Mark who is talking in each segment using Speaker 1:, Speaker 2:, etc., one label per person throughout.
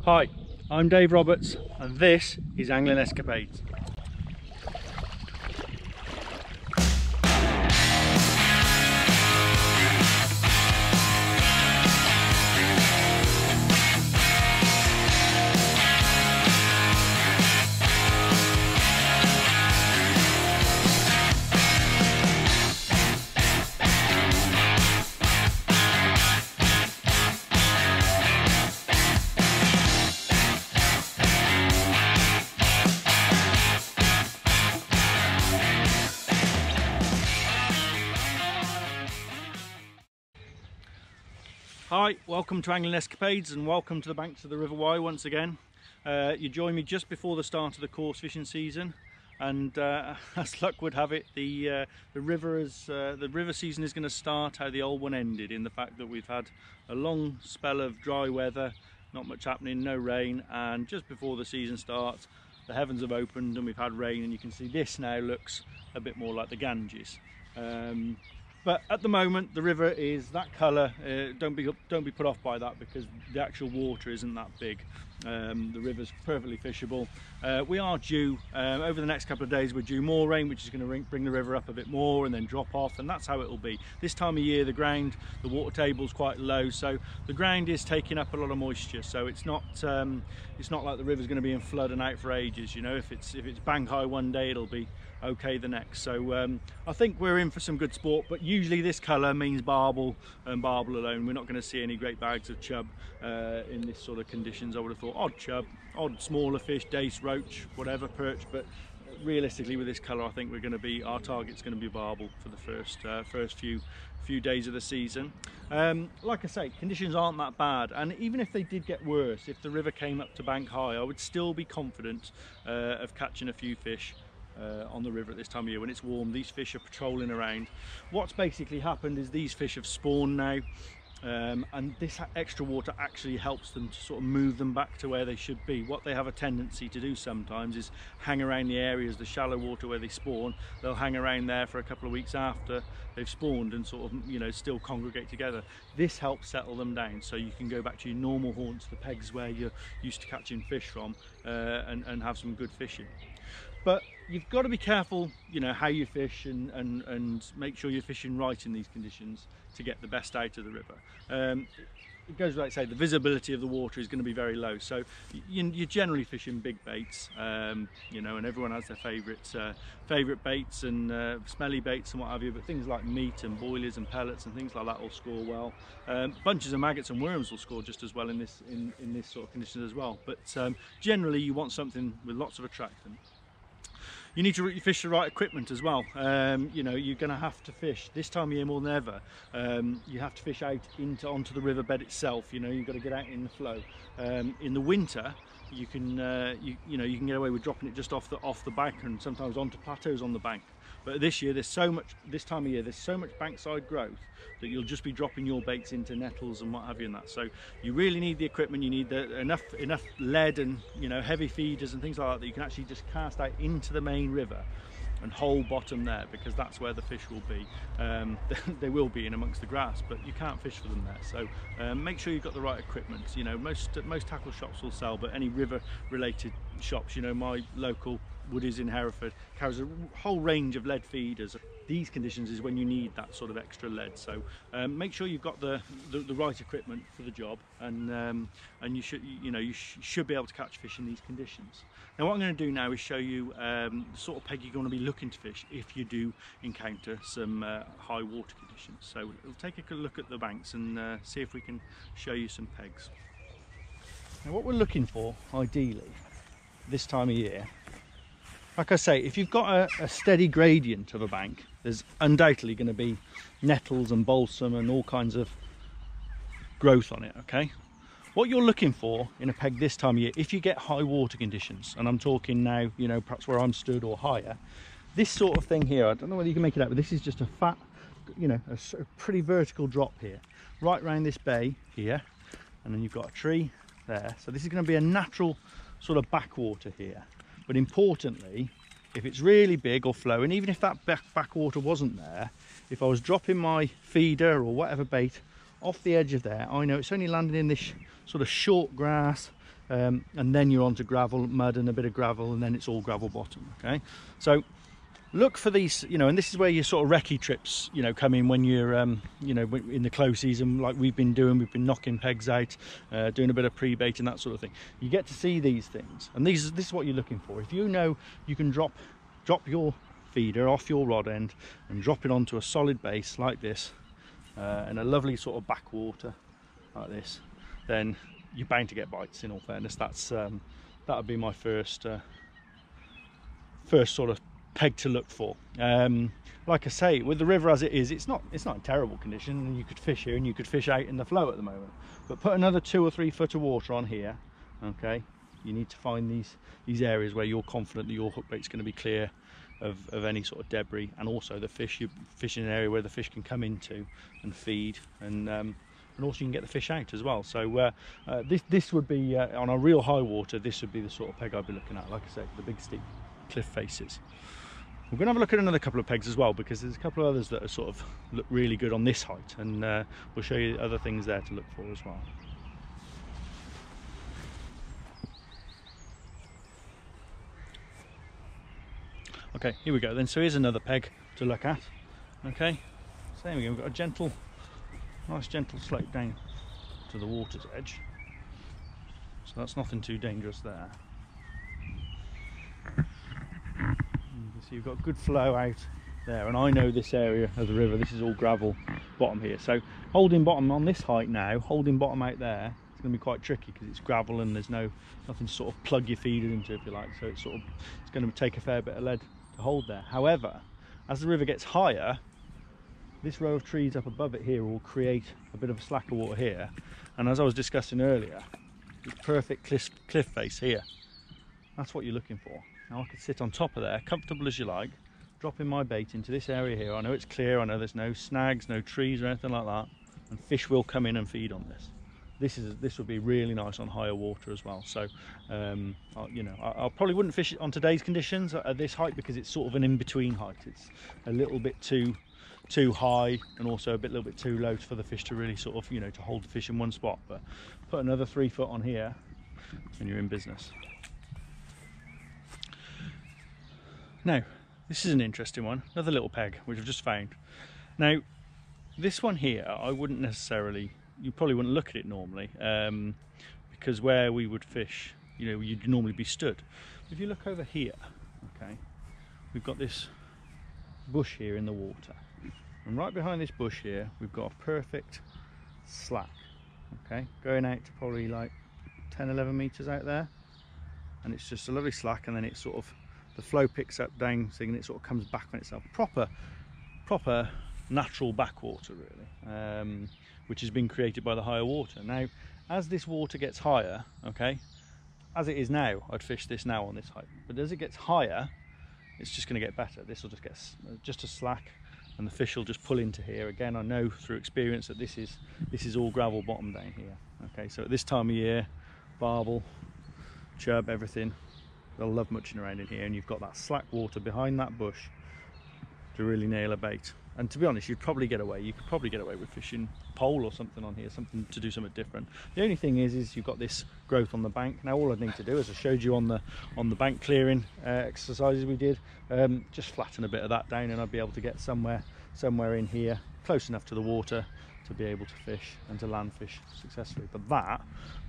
Speaker 1: Hi, I'm Dave Roberts and this is Angling Escapades. Hi, welcome to Angling Escapades and welcome to the banks of the River Wye once again. You join me just before the start of the coarse fishing season, and as luck would have it, the river season is going to start how the old one ended, in the fact that we've had a long spell of dry weather, not much happening, no rain, and just before the season starts the heavens have opened and we've had rain, and you can see this now looks a bit more like the Ganges. But at the moment the river is that colour. Don't be put off by that, because the actual water isn't that big. The river's perfectly fishable. We are due, over the next couple of days we're due more rain, which is going to bring the river up a bit more and then drop off, and that's how it will be. This time of year the water table's quite low, so the ground is taking up a lot of moisture, so it's not like the river's going to be in flood and out for ages. You know, if it's bank high one day, it'll be okay the next. So I think we're in for some good sport, but usually this colour means barbel and barbel alone. We're not going to see any great bags of chub in this sort of conditions. I would have thought odd chub, odd smaller fish, dace, roach, whatever, perch, but realistically with this colour I think our target's going to be barbel for the first few days of the season. Like I say, conditions aren't that bad, and even if they did get worse, if the river came up to bank high, I would still be confident of catching a few fish on the river at this time of year. When it's warm, these fish are patrolling around. What's basically happened is these fish have spawned now, and this extra water actually helps them to sort of move them back to where they should be. What they have a tendency to do sometimes is hang around the areas, the shallow water where they spawn. They'll hang around there for a couple of weeks after they've spawned and sort of, you know, still congregate together. This helps settle them down, so you can go back to your normal haunts, the pegs where you're used to catching fish from, and have some good fishing. But you've got to be careful, you know, how you fish, and make sure you're fishing right in these conditions to get the best out of the river. It goes without saying, the visibility of the water is going to be very low, so you're generally fishing big baits, you know, and everyone has their favourite baits and smelly baits and what have you, but things like meat and boilies and pellets and things like that will score well. Bunches of maggots and worms will score just as well in this sort of conditions as well, but generally you want something with lots of attractant. You need to fish the right equipment as well. You know, you're going to have to fish this time of year more than ever. You have to fish out onto the riverbed itself. You know, you've got to get out in the flow. In the winter, you can you know, you can get away with dropping it just off the bank, and sometimes onto plateaus on the bank. But this time of year there's so much bankside growth that you'll just be dropping your baits into nettles and what have you in that. So you really need the equipment. You need enough lead and, you know, heavy feeders and things like that you can actually just cast out into the main river and hold bottom there, because that's where the fish will be. They will be in amongst the grass, but you can't fish for them there. So make sure you've got the right equipment. You know, most tackle shops will sell, but any river related shops, you know, my local Woodies in Hereford carries a whole range of lead feeders. These conditions is when you need that sort of extra lead, so make sure you've got the right equipment for the job, and you should be able to catch fish in these conditions. Now what I'm going to do now is show you the sort of peg you're going to be looking to fish if you do encounter some high water conditions. So we'll take a look at the banks and see if we can show you some pegs. Now what we're looking for ideally this time of year, like I say, if you've got a steady gradient of a bank, there's undoubtedly going to be nettles and balsam and all kinds of growth on it, okay? What you're looking for in a peg this time of year, if you get high water conditions, and I'm talking now, you know, perhaps where I'm stood or higher, this sort of thing here, I don't know whether you can make it out, but this is just a fat, you know, a pretty vertical drop here, right around this bay here, and then you've got a tree there. So this is going to be a natural sort of backwater here. But importantly, if it's really big or flowing, even if that backwater wasn't there, if I was dropping my feeder or whatever bait off the edge of there, I know it's only landing in this sort of short grass, and then you're onto gravel, mud and a bit of gravel, and then it's all gravel bottom. Okay, so look for these, you know, and this is where your sort of recce trips, you know, come in when you're, you know, in the close season, like we've been doing. We've been knocking pegs out, doing a bit of pre-bait and that sort of thing. You get to see these things, and this is what you're looking for. If you know you can drop your feeder off your rod end and drop it onto a solid base like this, in a lovely sort of backwater like this, then you're bound to get bites. In all fairness, that's that would be my first sort of peg to look for. Like I say, with the river as it is, it's not in terrible condition, and you could fish here and you could fish out in the flow at the moment, but put another 2 or 3 foot of water on here. Okay, you need to find these areas where you're confident that your hook bait's going to be clear of any sort of debris, and also the fish, you fish in an area where the fish can come into and feed, and also you can get the fish out as well. So this would be on a real high water, this would be the sort of peg I'd be looking at. Like I said, the big steep cliff faces. We're going to have a look at another couple of pegs as well, because there's a couple of others that are sort of look really good on this height, and we'll show you other things there to look for as well. Okay, here we go then. So here's another peg to look at. Okay, so there we go. We've got a nice gentle slope down to the water's edge, so that's nothing too dangerous there. So you've got good flow out there, and I know this area of the river, this is all gravel bottom here, so holding bottom on this height now, holding bottom out there, it's going to be quite tricky because it's gravel and there's nothing to sort of plug your feeder into, if you like. So it's going to take a fair bit of lead to hold there. However, as the river gets higher, this row of trees up above it here will create a bit of a slack of water here, and as I was discussing earlier, this perfect cliff face here, that's what you're looking for. Now I could sit on top of there, comfortable as you like, dropping my bait into this area here. I know it's clear, I know there's no snags, no trees or anything like that, and fish will come in and feed on this. This would be really nice on higher water as well. So you know, I probably wouldn't fish it on today's conditions at this height, because it's sort of an in-between height. It's a little bit too high, and also a little bit too low for the fish to really sort of, you know, to hold the fish in one spot. But put another 3 foot on here and you're in business. Now, this is an interesting one, another little peg which I've just found. Now, this one here, I wouldn't necessarily, you probably wouldn't look at it normally, because where we would fish, you know, you'd normally be stood. If you look over here, okay, we've got this bush here in the water, and right behind this bush here, we've got a perfect slack, okay, going out to probably like 10-11 meters out there, and it's just a lovely slack, and then it's sort of, the flow picks up down, so it sort of comes back on itself. Proper natural backwater, really, which has been created by the higher water. Now, as this water gets higher, okay, as it is now, I'd fish this now on this height, but as it gets higher, it's just going to get better. This will just get just a slack, and the fish will just pull into here. Again, I know through experience that this is all gravel bottom down here. Okay, so at this time of year, barbel, chub, everything, they'll love muching around in here, and you've got that slack water behind that bush to really nail a bait. And to be honest, you'd probably get away. You could probably get away with fishing pole or something on here, something to do something different. The only thing is you've got this growth on the bank. Now all I need to do, as I showed you on the bank clearing exercises we did, just flatten a bit of that down, and I'd be able to get somewhere in here, close enough to the water to be able to fish and to land fish successfully. But that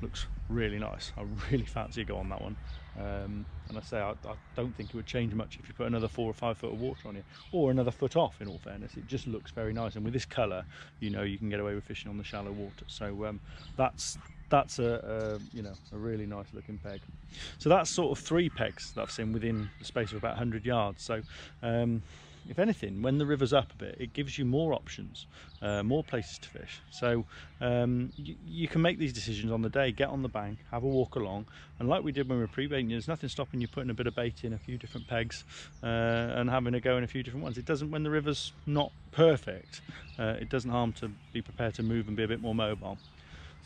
Speaker 1: looks really nice. I really fancy a go on that one. And I say I don't think it would change much if you put another 4 or 5 foot of water on it, or another foot off. In all fairness, it just looks very nice, and with this colour, you know, you can get away with fishing on the shallow water. So that's a you know, a really nice looking peg. So that's sort of 3 pegs that I've seen within the space of about 100 yards. So if anything, when the river's up a bit, it gives you more options, more places to fish. So you can make these decisions on the day, get on the bank, have a walk along, and like we did when we were pre-baiting, there's nothing stopping you putting a bit of bait in, a few different pegs, and having a go in a few different ones. It doesn't, when the river's not perfect, it doesn't harm to be prepared to move and be a bit more mobile.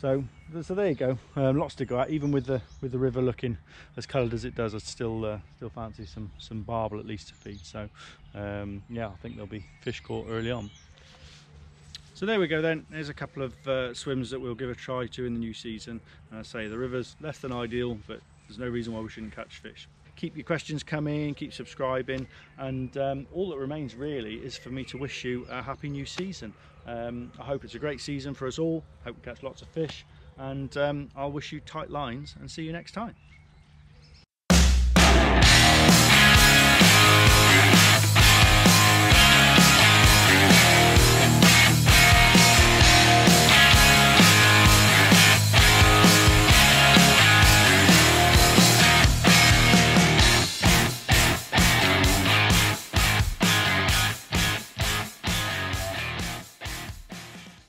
Speaker 1: So there you go. Lots to go at. Even with the river looking as coloured as it does, I still fancy some barbel at least to feed. So yeah, I think there'll be fish caught early on. So there we go then, there's a couple of swims that we'll give a try to in the new season. And I say the river's less than ideal, but there's no reason why we shouldn't catch fish. Keep your questions coming, keep subscribing, and all that remains really is for me to wish you a happy new season. I hope it's a great season for us all, hope we catch lots of fish, and I'll wish you tight lines and see you next time.